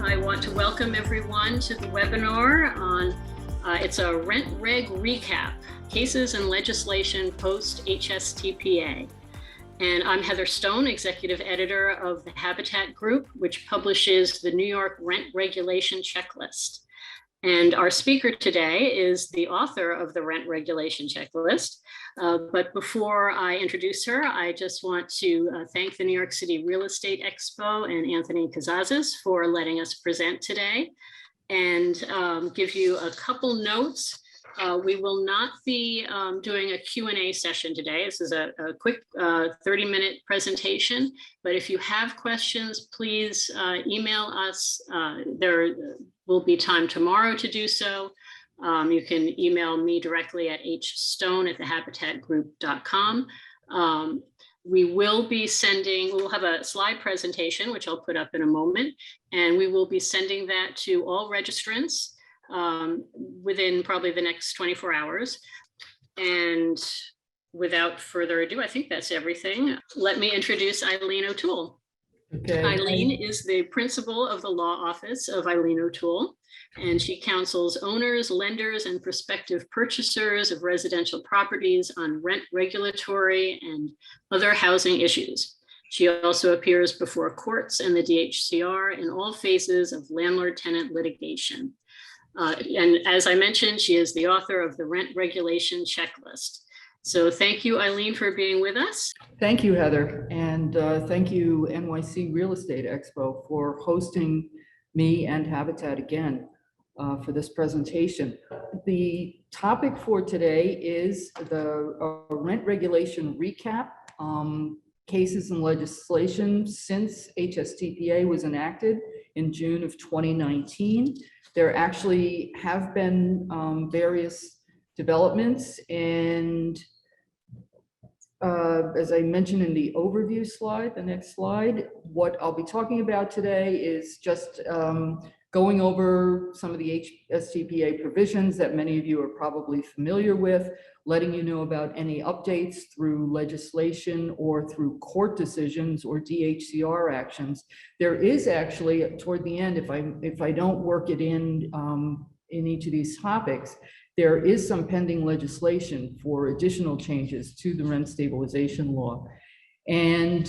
I want to welcome everyone to the webinar on, it's a rent reg recap, cases and legislation post-HSTPA. And I'm Heather Stone, executive editor of the Habitat Group, which publishes the New York Rent Regulation Checklist. And our speaker today is the author of the Rent Regulation Checklist. But before I introduce her, I just want to thank the New York City Real Estate Expo and Anthony Kazazis for letting us present today, and give you a couple notes. We will not be doing a Q&A session today. This is a quick 30-minute presentation, but if you have questions, please email us. There will be time tomorrow to do so. You can email me directly at hstone@thehabitatgroup.com. We will be sending, we'll have a slide presentation, which I'll put up in a moment, and we will be sending that to all registrants within probably the next 24 hours. And without further ado, I think that's everything. Let me introduce Eileen O'Toole. Okay. Eileen is the principal of the law office of Eileen O'Toole, and she counsels owners, lenders, and prospective purchasers of residential properties on rent regulatory and other housing issues. She also appears before courts and the DHCR in all phases of landlord-tenant litigation. And as I mentioned, she is the author of the Rent Regulation Checklist. So thank you, Eileen, for being with us. Thank you, Heather. And thank you, NYC Real Estate Expo, for hosting me and Habitat again for this presentation. The topic for today is the rent regulation recap, cases and legislation since HSTPA was enacted in June of 2019. There actually have been various developments, and as I mentioned in the overview slide, the next slide, what I'll be talking about today is just going over some of the HSTPA provisions that many of you are probably familiar with, letting you know about any updates through legislation or through court decisions or DHCR actions. There is actually, toward the end, if I don't work it in each of these topics, there is some pending legislation for additional changes to the rent stabilization law. And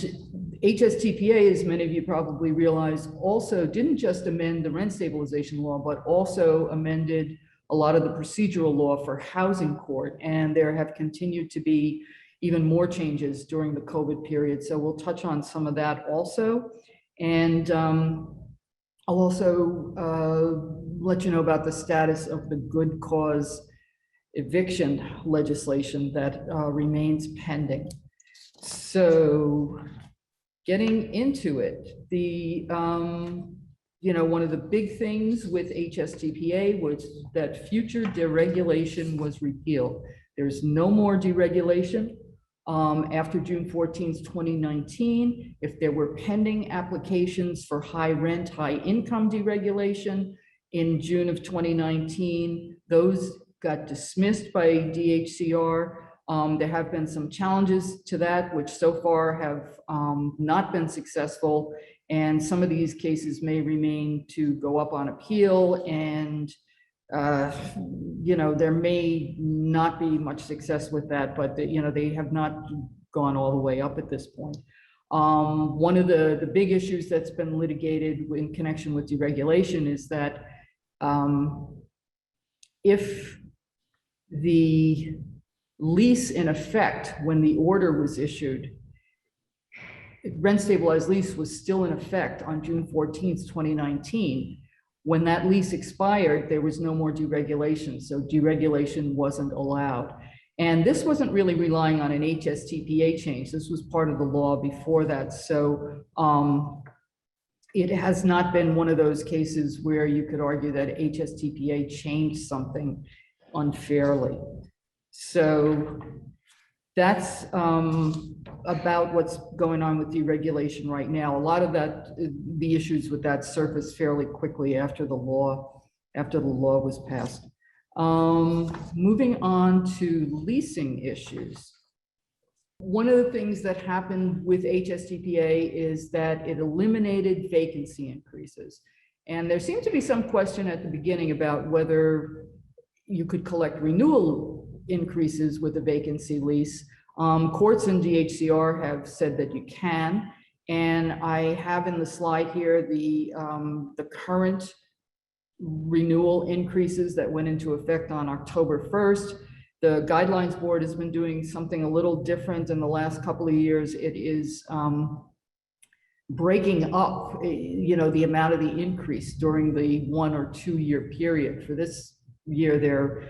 HSTPA, as many of you probably realize, also didn't just amend the rent stabilization law, but also amended a lot of the procedural law for housing court. And there have continued to be even more changes during the COVID period. So we'll touch on some of that also. And I'll also let you know about the status of the good cause eviction legislation that remains pending. So getting into it, one of the big things with HSTPA was that future deregulation was repealed. There's no more deregulation. After June 14th, 2019, if there were pending applications for high rent, high income deregulation in June of 2019, those got dismissed by DHCR. There have been some challenges to that, which so far have not been successful. And some of these cases may remain to go up on appeal, and there may not be much success with that, but they have not gone all the way up at this point. One of the big issues that's been litigated in connection with deregulation is that if the lease in effect when the order was issued, rent stabilized lease was still in effect on June 14th, 2019. When that lease expired, there was no more deregulation, so deregulation wasn't allowed. And this wasn't really relying on an HSTPA change. This was part of the law before that. So it has not been one of those cases where you could argue that HSTPA changed something unfairly. So that's about what's going on with deregulation right now. A lot of that, the issues with that surfaced fairly quickly after the law was passed. Moving on to leasing issues. One of the things that happened with HSTPA is that it eliminated vacancy increases. And there seemed to be some question at the beginning about whether you could collect renewal increases with a vacancy lease. Courts and DHCR have said that you can. And I have in the slide here the current renewal increases that went into effect on October 1st. The Guidelines Board has been doing something a little different in the last couple of years. It is breaking up, the amount of the increase during the 1 or 2 year period. For this year,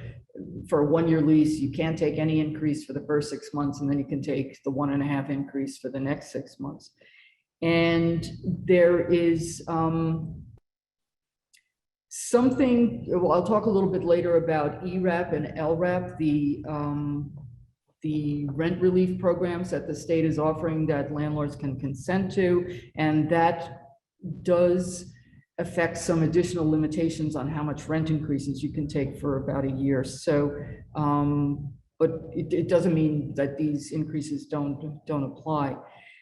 for a 1 year lease, you can't take any increase for the first 6 months, and then you can take the 1.5 increase for the next 6 months. And there is something, well, I'll talk a little bit later about ERAP and LRAP, the rent relief programs that the state is offering that landlords can consent to, and that does affect some additional limitations on how much rent increases you can take for about a year. So, but it doesn't mean that these increases don't apply.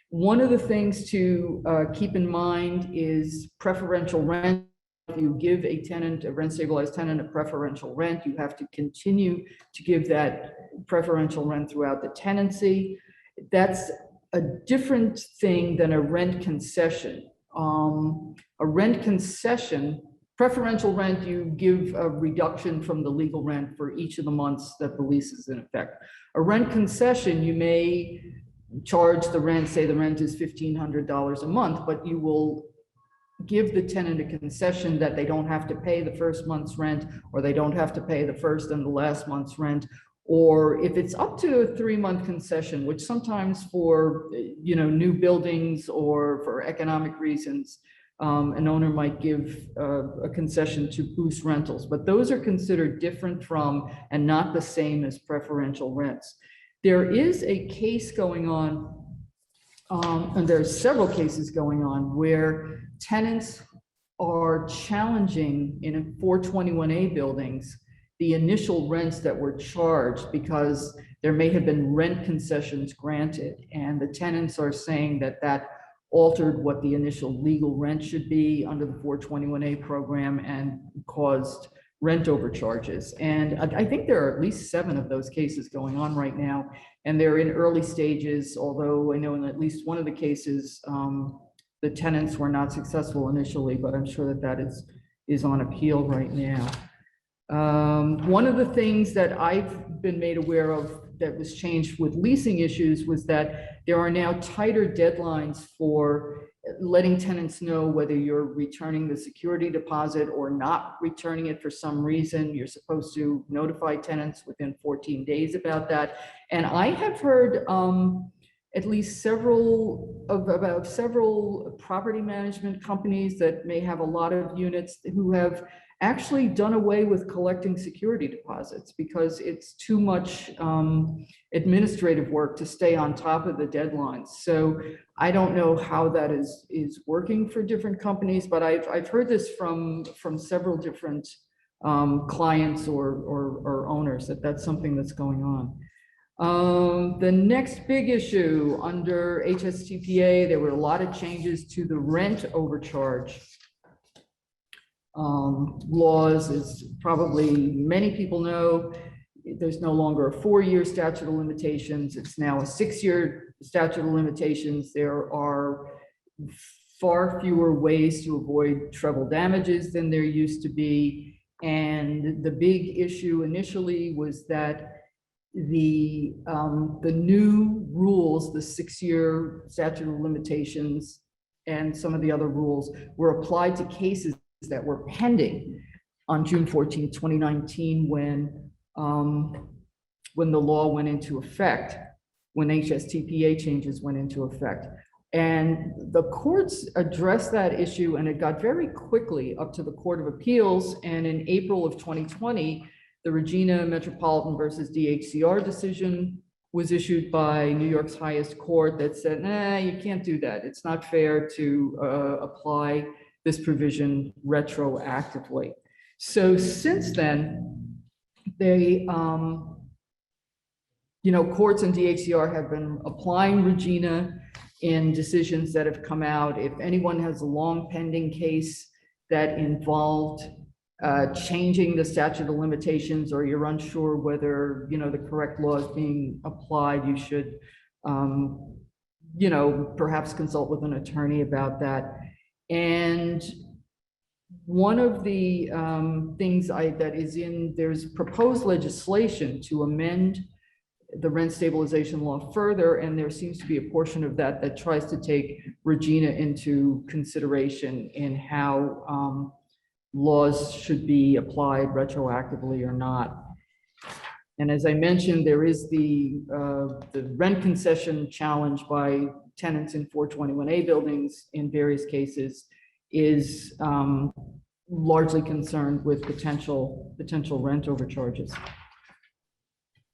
One of the things to keep in mind is preferential rent. If you give a tenant, a rent stabilized tenant, a preferential rent, you have to continue to give that preferential rent throughout the tenancy. That's a different thing than a rent concession. A rent concession, preferential rent, you give a reduction from the legal rent for each of the months that the lease is in effect. A rent concession, you may charge the rent, say the rent is $1,500 a month, but you will give the tenant a concession that they don't have to pay the first month's rent, or they don't have to pay the first and the last month's rent. Or if it's up to a 3-month concession, which sometimes for new buildings or for economic reasons, an owner might give a concession to boost rentals, but those are considered different from and not the same as preferential rents. There is a case going on, and there's several cases going on where tenants are challenging in 421A buildings the initial rents that were charged because there may have been rent concessions granted, and the tenants are saying that that altered what the initial legal rent should be under the 421A program and caused rent overcharges. And I think there are at least 7 of those cases going on right now, and they're in early stages, although I know in at least one of the cases, the tenants were not successful initially, but I'm sure that that is on appeal right now. One of the things that I've been made aware of that was changed with leasing issues was that there are now tighter deadlines for letting tenants know whether you're returning the security deposit or not returning it for some reason. You're supposed to notify tenants within 14 days about that. And I have heard at least several property management companies that may have a lot of units who have actually done away with collecting security deposits because it's too much administrative work to stay on top of the deadlines. So I don't know how that is working for different companies, but I've heard this from several different clients or owners that that's something that's going on. The next big issue under HSTPA, there were a lot of changes to the rent overcharge laws. As probably many people know, there's no longer a 4-year statute of limitations. It's now a 6-year statute of limitations. There are far fewer ways to avoid treble damages than there used to be. And the big issue initially was that the new rules, the 6-year statute of limitations and some of the other rules were applied to cases that were pending on June 14, 2019, when the law went into effect, when HSTPA changes went into effect. And the courts addressed that issue, and it got very quickly up to the Court of Appeals. And in April of 2020, the Regina Metropolitan versus DHCR decision was issued by New York's highest court that said, nah, you can't do that. It's not fair to apply this provision retroactively. So since then, they, courts and DHCR have been applying Regina in decisions that have come out. If anyone has a long pending case that involved changing the statute of limitations, or you're unsure whether, the correct law is being applied, you should, perhaps consult with an attorney about that. And one of the things that is there's proposed legislation to amend the rent stabilization law further, and there seems to be a portion of that tries to take Regina into consideration in how laws should be applied retroactively or not. And as I mentioned, there is the rent concession challenge by tenants in 421A buildings in various cases is largely concerned with potential rent overcharges.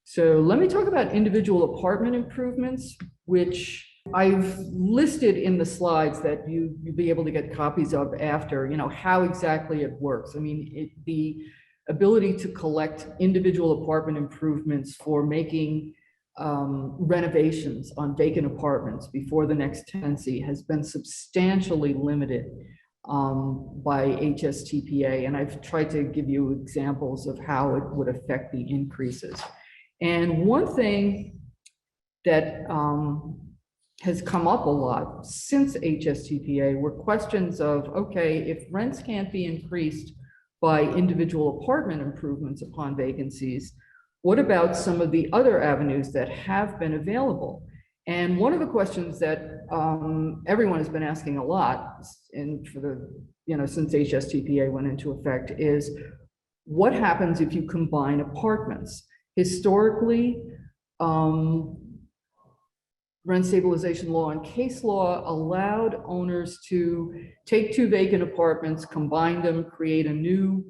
So let me talk about individual apartment improvements, which I've listed in the slides that you'll be able to get copies of after, how exactly it works. I mean, the ability to collect individual apartment improvements for making renovations on vacant apartments before the next tenancy has been substantially limited by HSTPA. And I've tried to give you examples of how it would affect the increases. And one thing that has come up a lot since HSTPA were questions of, okay, if rents can't be increased by individual apartment improvements upon vacancies, what about some of the other avenues that have been available? And one of the questions that everyone has been asking a lot, and for the, since HSTPA went into effect, is what happens if you combine apartments? Historically, rent stabilization law and case law allowed owners to take two vacant apartments, combine them, create a new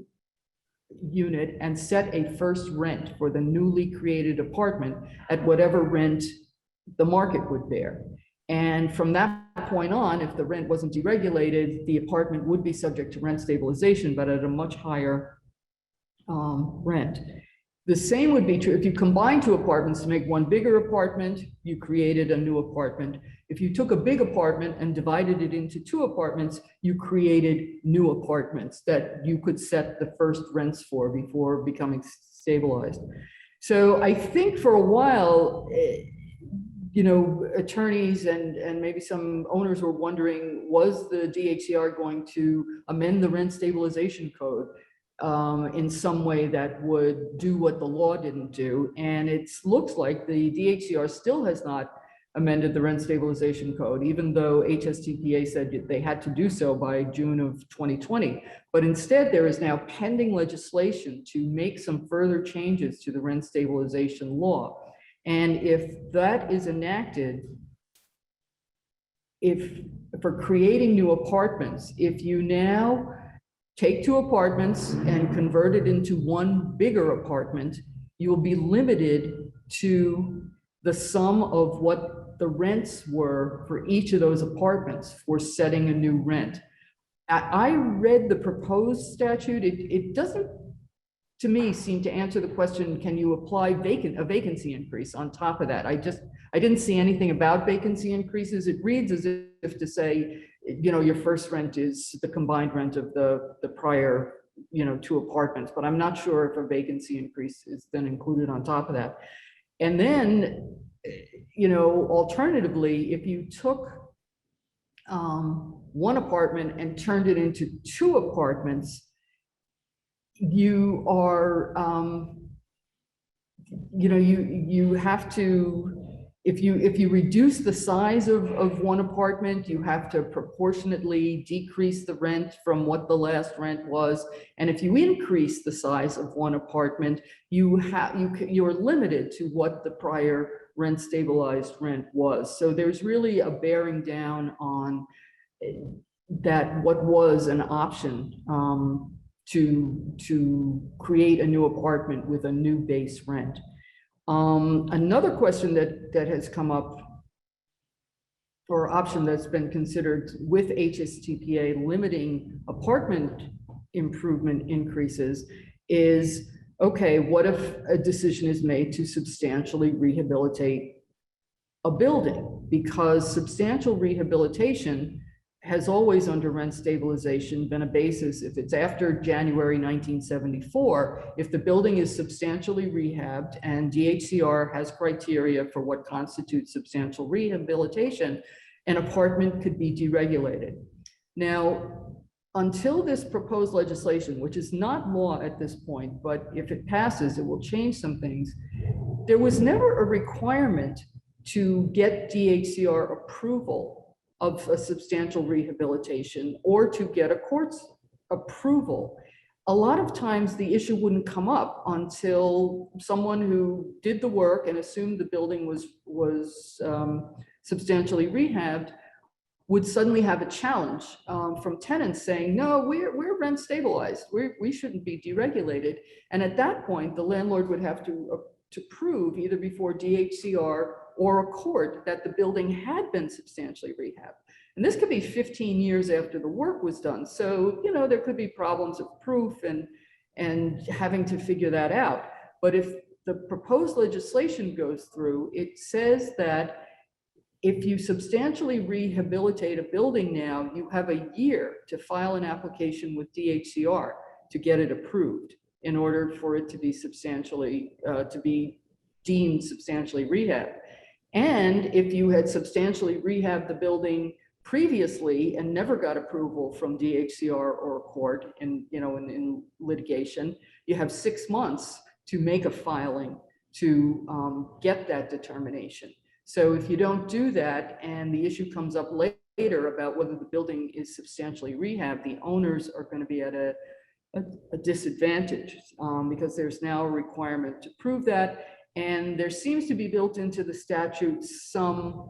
unit, and set a first rent for the newly created apartment at whatever rent the market would bear. And from that point on, if the rent wasn't deregulated, the apartment would be subject to rent stabilization, but at a much higher rent. The same would be true if you combine two apartments to make one bigger apartment, you created a new apartment. If you took a big apartment and divided it into two apartments, you created new apartments that you could set the first rents for before becoming stabilized. So I think for a while, attorneys and maybe some owners were wondering, was the DHCR going to amend the rent stabilization code in some way that would do what the law didn't do? And it looks like the DHCR still has not amended the rent stabilization code, even though HSTPA said they had to do so by June of 2020. But instead, there is now pending legislation to make some further changes to the rent stabilization law. And if that is enacted, for creating new apartments, if you now take two apartments and convert it into one bigger apartment, you will be limited to the sum of what the rents were for each of those apartments for setting a new rent. I read the proposed statute. It doesn't, to me, seem to answer the question, can you apply a vacancy increase on top of that? I didn't see anything about vacancy increases. It reads as if to say, your first rent is the combined rent of the prior, two apartments, but I'm not sure if a vacancy increase is then included on top of that. And then, alternatively, if you took one apartment and turned it into two apartments, you are, you have to, if you reduce the size of one apartment, you have to proportionately decrease the rent from what the last rent was. And if you increase the size of one apartment, you're limited to what the prior rent stabilized rent was. So there's really a bearing down on that, what was an option to create a new apartment with a new base rent. Another question that has come up, or option that's been considered with HSTPA limiting apartment improvement increases, is, okay, what if a decision is made to substantially rehabilitate a building? Because substantial rehabilitation has always under rent stabilization been a basis. If it's after January 1974, if the building is substantially rehabbed and DHCR has criteria for what constitutes substantial rehabilitation, an apartment could be deregulated. Now, until this proposed legislation, which is not law at this point, but if it passes, it will change some things. There was never a requirement to get DHCR approval of a substantial rehabilitation or to get a court's approval. A lot of times the issue wouldn't come up until someone who did the work and assumed the building was substantially rehabbed would suddenly have a challenge from tenants saying, no, we're rent stabilized. We shouldn't be deregulated. And at that point, the landlord would have to prove either before DHCR or a court that the building had been substantially rehabbed. And this could be 15 years after the work was done. So, you know, there could be problems of proof and having to figure that out. But if the proposed legislation goes through, it says that if you substantially rehabilitate a building now, you have a year to file an application with DHCR to get it approved in order for it to be to be deemed substantially rehabbed. And if you had substantially rehabbed the building previously and never got approval from DHCR or a court in litigation, you have 6 months to make a filing to get that determination. So if you don't do that and the issue comes up later about whether the building is substantially rehabbed, the owners are going to be at a disadvantage because there's now a requirement to prove that. And there seems to be built into the statute some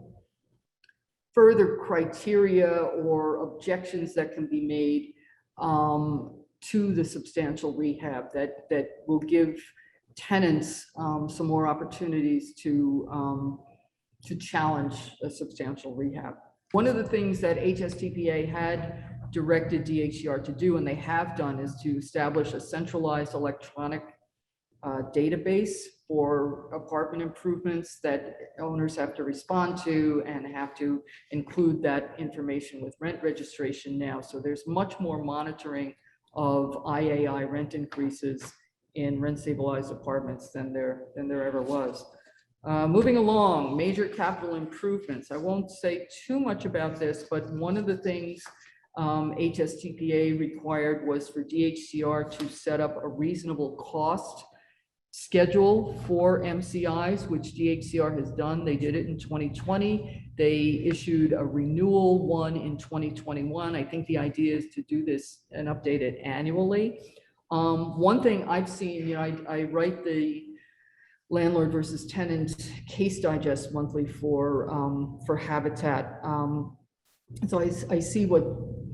further criteria or objections that can be made to the substantial rehab that will give tenants some more opportunities to challenge a substantial rehab. One of the things that HSTPA had directed DHCR to do, and they have done, is to establish a centralized electronic database for apartment improvements that owners have to respond to and have to include that information with rent registration now. So there's much more monitoring of IAI rent increases in rent stabilized apartments than there ever was. Moving along, major capital improvements. I won't say too much about this, but one of the things HSTPA required was for DHCR to set up a reasonable cost schedule for MCIs, which DHCR has done. They did it in 2020. They issued a renewal one in 2021. I think the idea is to do this and update it annually. One thing I've seen, I write the landlord versus tenant case digest monthly for Habitat. So I see what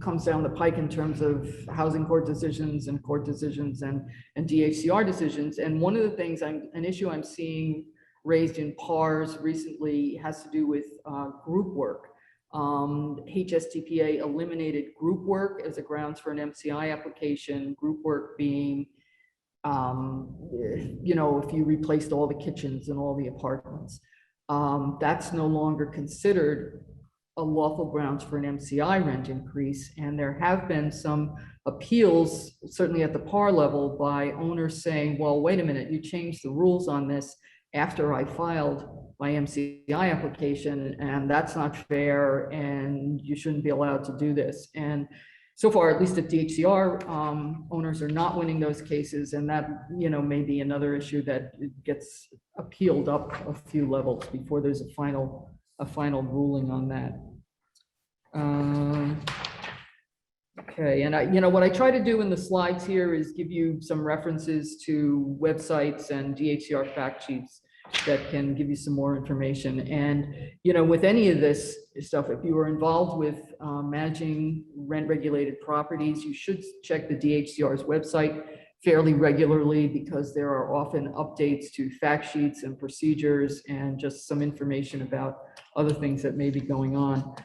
comes down the pike in terms of housing court decisions and DHCR decisions. And one of the things, an issue I'm seeing raised in PARs recently has to do with group work. HSTPA eliminated group work as a grounds for an MCI application, group work being, if you replaced all the kitchens in all the apartments. That's no longer considered a lawful grounds for an MCI rent increase. And there have been some appeals, certainly at the PAR level, by owners saying, well, wait a minute, you changed the rules on this after I filed my MCI application, and that's not fair, and you shouldn't be allowed to do this. And so far, at least at DHCR, owners are not winning those cases, and that may be another issue that gets appealed up a few levels before there's a final ruling on that. Okay, and what I try to do in the slides here is give you some references to websites and DHCR fact sheets that can give you some more information. And with any of this stuff, if you are involved with managing rent regulated properties, you should check the DHCR's website fairly regularly, because there are often updates to fact sheets and procedures and just some information about other things that may be going on.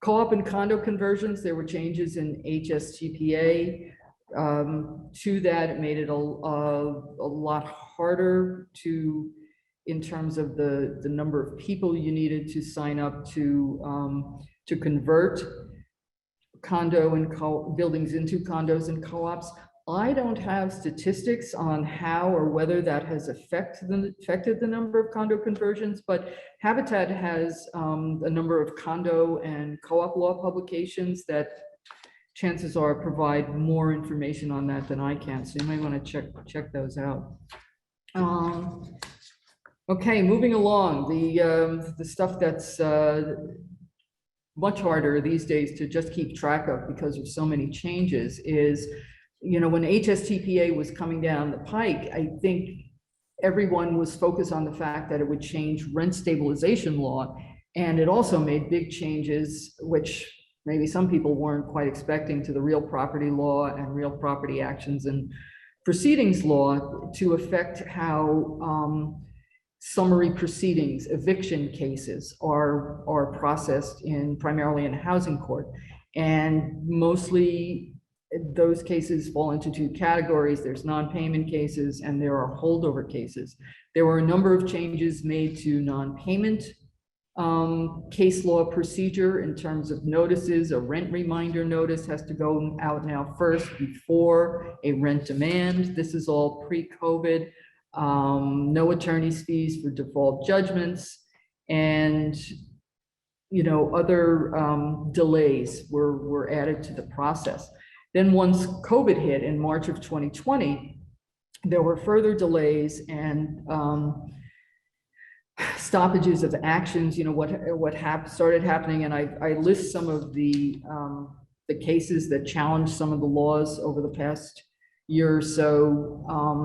Co-op and condo conversions, there were changes in HSTPA to that. It made it a lot harder in terms of the number of people you needed to sign up to convert. buildings into condos and co-ops. I don't have statistics on how or whether that has affected the number of condo conversions, but Habitat has a number of condo and co-op law publications that chances are provide more information on that than I can. So you might want to check those out. Okay, moving along, the stuff that's much harder these days to just keep track of because of so many changes is, when HSTPA was coming down the pike, I think everyone was focused on the fact that it would change rent stabilization law. And it also made big changes, which maybe some people weren't quite expecting, to the real property law and real property actions and proceedings law to affect how summary proceedings, eviction cases are processed primarily in housing court. And mostly those cases fall into two categories. There's non-payment cases and there are holdover cases. There were a number of changes made to non-payment case law procedure in terms of notices. A rent reminder notice has to go out now first before a rent demand. This is all pre-COVID. No attorney's fees for default judgments, and other delays were added to the process. Then once COVID hit in March of 2020, there were further delays and stoppages of actions. What started happening, and I list some of the cases that challenged some of the laws over the past year or so.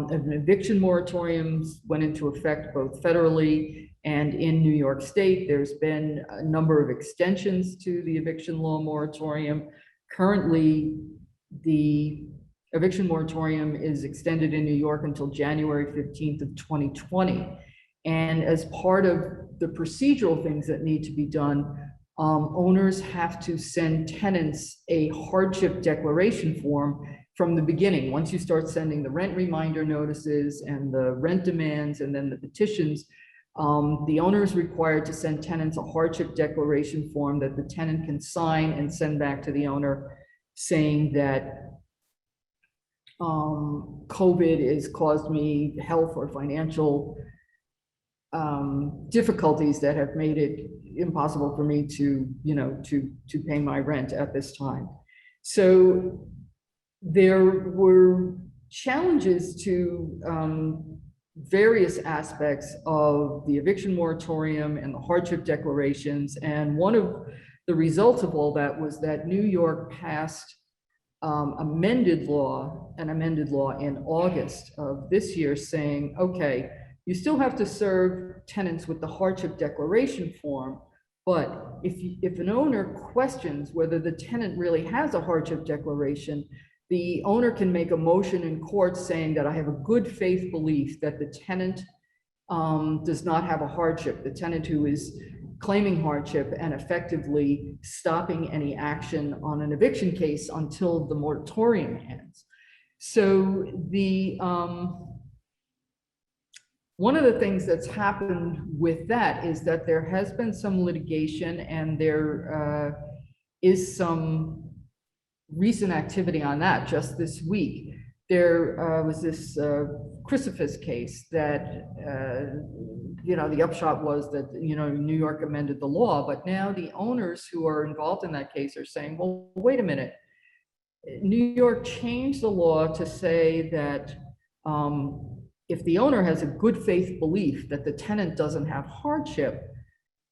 An eviction moratoriums went into effect both federally and in New York State. There's been a number of extensions to the eviction law moratorium. Currently, the eviction moratorium is extended in New York until January 15th of 2020. And as part of the procedural things that need to be done, owners have to send tenants a hardship declaration form from the beginning. Once you start sending the rent reminder notices and the rent demands and then the petitions, the owner is required to send tenants a hardship declaration form that the tenant can sign and send back to the owner, saying that COVID has caused me health or financial difficulties that have made it impossible for me to pay my rent at this time. So there were challenges to various aspects of the eviction moratorium and the hardship declarations. And one of the results of all that was that New York passed an amended law in August of this year saying, okay, you still have to serve tenants with the hardship declaration form, but if an owner questions whether the tenant really has a hardship declaration, the owner can make a motion in court saying that I have a good faith belief that the tenant does not have a hardship, the tenant who is claiming hardship and effectively stopping any action on an eviction case until the moratorium ends. So one of the things that's happened with that is that there has been some litigation, and there is some recent activity on that. Just this week, there was this crucifix case that, the upshot was that, New York amended the law, but now the owners who are involved in that case are saying, well, wait a minute. New York changed the law to say that if the owner has a good faith belief that the tenant doesn't have hardship,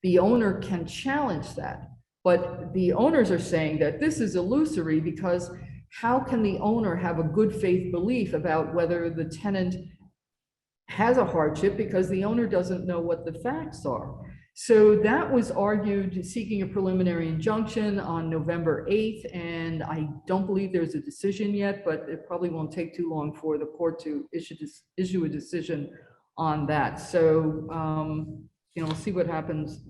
the owner can challenge that. But the owners are saying that this is illusory, because how can the owner have a good faith belief about whether the tenant has a hardship, because the owner doesn't know what the facts are? So that was argued, seeking a preliminary injunction on November 8th, and I don't believe there's a decision yet, but it probably won't take too long for the court to issue a decision on that. So, we'll see what happens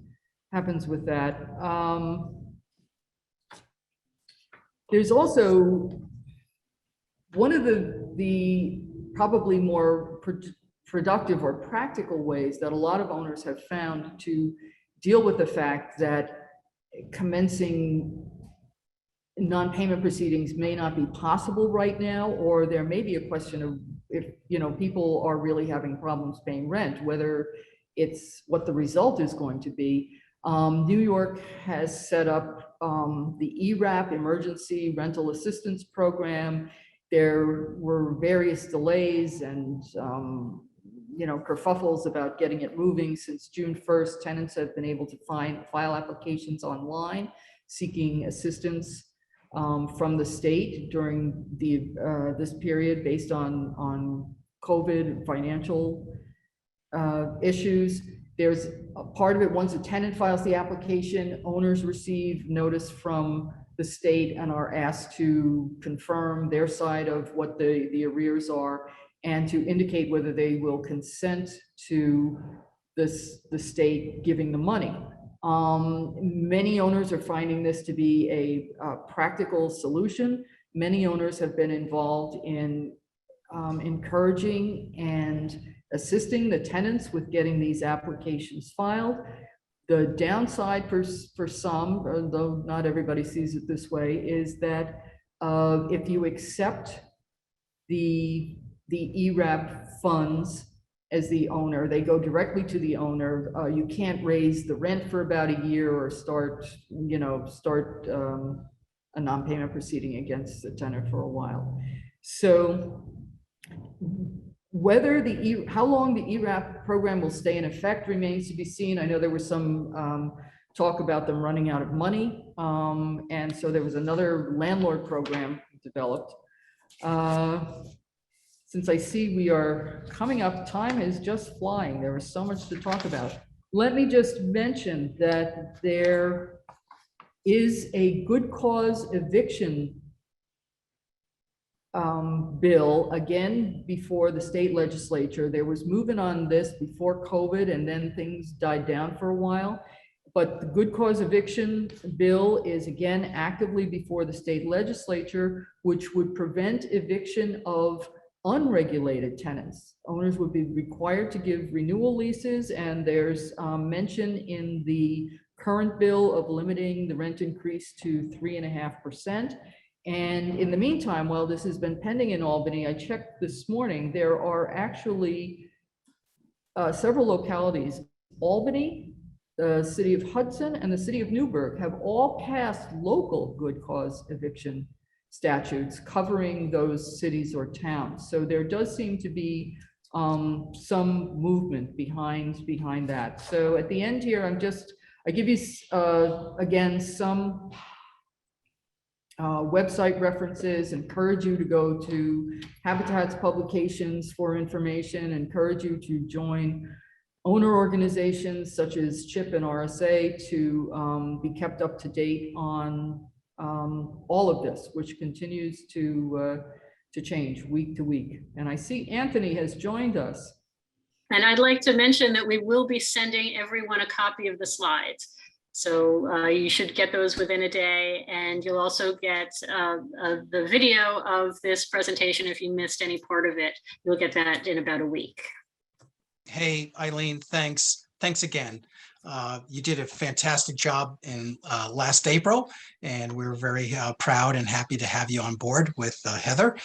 with that. There's also one of the probably more productive or practical ways that a lot of owners have found to deal with the fact that commencing non-payment proceedings may not be possible right now, or there may be a question of if, you know, people are really having problems paying rent, whether it's what the result is going to be. New York has set up the ERAP, Emergency Rental Assistance Program. There were various delays and you know, kerfuffles about getting it moving. Since June 1st, tenants have been able to file applications online seeking assistance from the state during this period based on COVID financial issues. There's a part of it, once a tenant files the application, owners receive notice from the state and are asked to confirm their side of what the arrears are and to indicate whether they will consent to the state giving the money. Many owners are finding this to be a practical solution. Many owners have been involved in encouraging and assisting the tenants with getting these applications filed. The downside for some, though not everybody sees it this way, is that if you accept the ERAP funds as the owner, they go directly to the owner. You can't raise the rent for about a year or start a non-payment proceeding against the tenant for a while. So whether how long the ERAP program will stay in effect remains to be seen. I know there was some talk about them running out of money. And so there was another landlord program developed. Since I see we are coming up, time is just flying. There is so much to talk about. Let me just mention that there is a good cause eviction bill, again, before the state legislature. There was movement on this before COVID, and then things died down for a while. But the good cause eviction bill is again actively before the state legislature, which would prevent eviction of unregulated tenants. Owners would be required to give renewal leases, and there's mention in the current bill of limiting the rent increase to 3.5%. And in the meantime, while this has been pending in Albany, I checked this morning, there are actually several localities, Albany, the city of Hudson, and the city of Newburgh have all passed local good cause eviction statutes covering those cities or towns. So there does seem to be some movement behind that. So at the end here, I give you again some website references, encourage you to go to Habitat's publications for information, encourage you to join owner organizations such as CHIP and RSA to be kept up to date on all of this, which continues to change week to week. And I see Anthony has joined us. And I'd like to mention that we will be sending everyone a copy of the slides. So you should get those within a day, and you'll also get the video of this presentation. If you missed any part of it, you'll get that in about a week. Hey, Eileen, thanks. Thanks again. You did a fantastic job in last April, and we're very proud and happy to have you on board with Heather,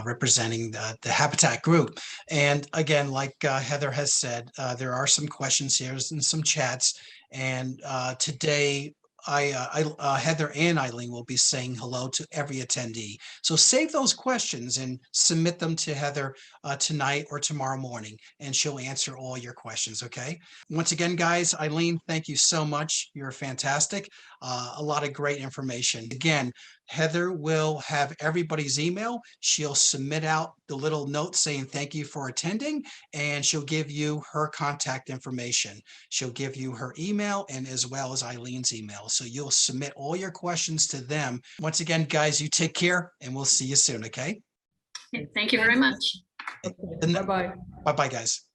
representing the Habitat Group. And again, like Heather has said, there are some questions here and some chats. And today, Heather and Eileen will be saying hello to every attendee. So save those questions and submit them to Heather tonight or tomorrow morning, and she'll answer all your questions, okay? Once again, guys, Eileen, thank you so much. You're fantastic. A lot of great information. Again, Heather will have everybody's email. She'll submit out the little note saying thank you for attending, and she'll give you her contact information. She'll give you her email and as well as Eileen's email. So you'll submit all your questions to them. Once again, guys, you take care, and we'll see you soon, okay? Thank you very much. Okay, bye-bye. Bye-bye, guys.